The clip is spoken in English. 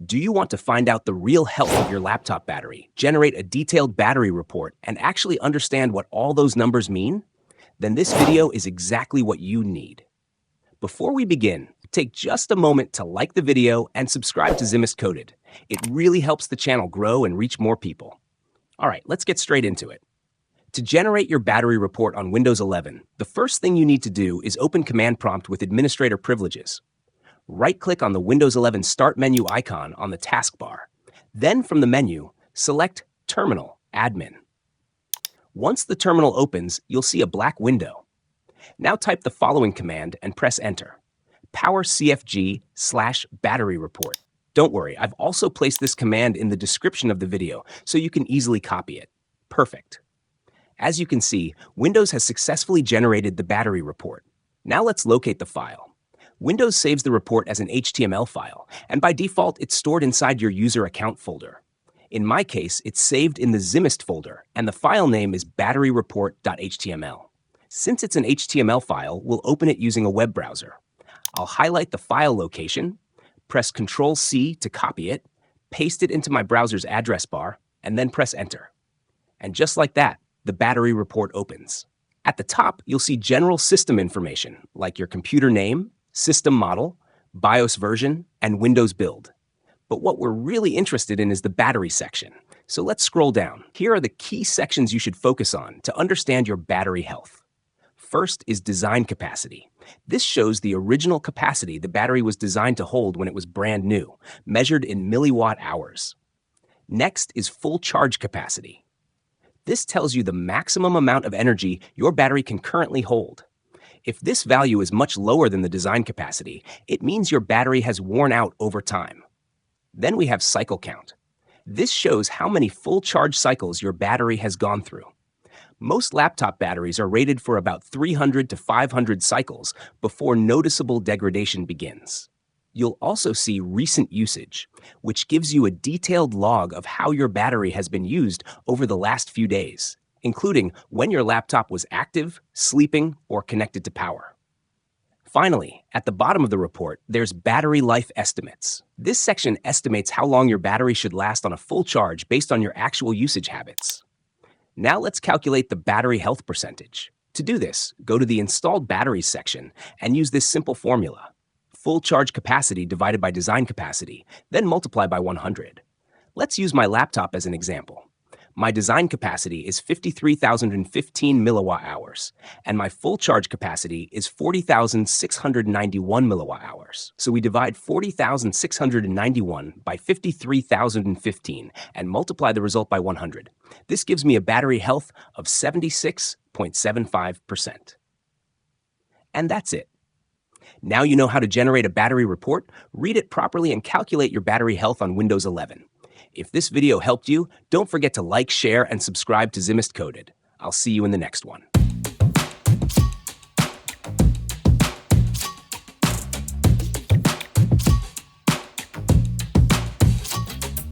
Do you want to find out the real health of your laptop battery, generate a detailed battery report, and actually understand what all those numbers mean? Then this video is exactly what you need. Before we begin, take just a moment to like the video and subscribe to Zimist Coded. It really helps the channel grow and reach more people. All right, let's get straight into it. To generate your battery report on Windows 11, the first thing you need to do is open Command Prompt with Administrator Privileges. Right-click on the Windows 11 Start menu icon on the taskbar. Then from the menu, select Terminal Admin. Once the terminal opens, you'll see a black window. Now type the following command and press Enter. powercfg/battery report. Don't worry, I've also placed this command in the description of the video so you can easily copy it. Perfect. As you can see, Windows has successfully generated the battery report. Now let's locate the file. Windows saves the report as an HTML file, and by default, it's stored inside your user account folder. In my case, it's saved in the Zimist folder, and the file name is batteryreport.html. Since it's an HTML file, we'll open it using a web browser. I'll highlight the file location, press Ctrl-C to copy it, paste it into my browser's address bar, and then press Enter. And just like that, the battery report opens. At the top, you'll see general system information, like your computer name, system model, BIOS version, and Windows build. But what we're really interested in is the battery section. So let's scroll down. Here are the key sections you should focus on to understand your battery health. First is design capacity. This shows the original capacity the battery was designed to hold when it was brand new, measured in milliwatt hours. Next is full charge capacity. This tells you the maximum amount of energy your battery can currently hold. If this value is much lower than the design capacity, it means your battery has worn out over time. Then we have cycle count. This shows how many full charge cycles your battery has gone through. Most laptop batteries are rated for about 300 to 500 cycles before noticeable degradation begins. You'll also see recent usage, which gives you a detailed log of how your battery has been used over the last few days, including when your laptop was active, sleeping, or connected to power. Finally, at the bottom of the report, there's battery life estimates. This section estimates how long your battery should last on a full charge based on your actual usage habits. Now let's calculate the battery health percentage. To do this, go to the Installed Batteries section and use this simple formula. Full charge capacity divided by design capacity, then multiply by 100. Let's use my laptop as an example. My design capacity is 53,015 milliwatt hours, and my full charge capacity is 40,691 milliwatt hours. So we divide 40,691 by 53,015 and multiply the result by 100. This gives me a battery health of 76.75%. And that's it. Now you know how to generate a battery report, read it properly, and calculate your battery health on Windows 11. If this video helped you, don't forget to like, share, and subscribe to Zimist Coded. I'll see you in the next one.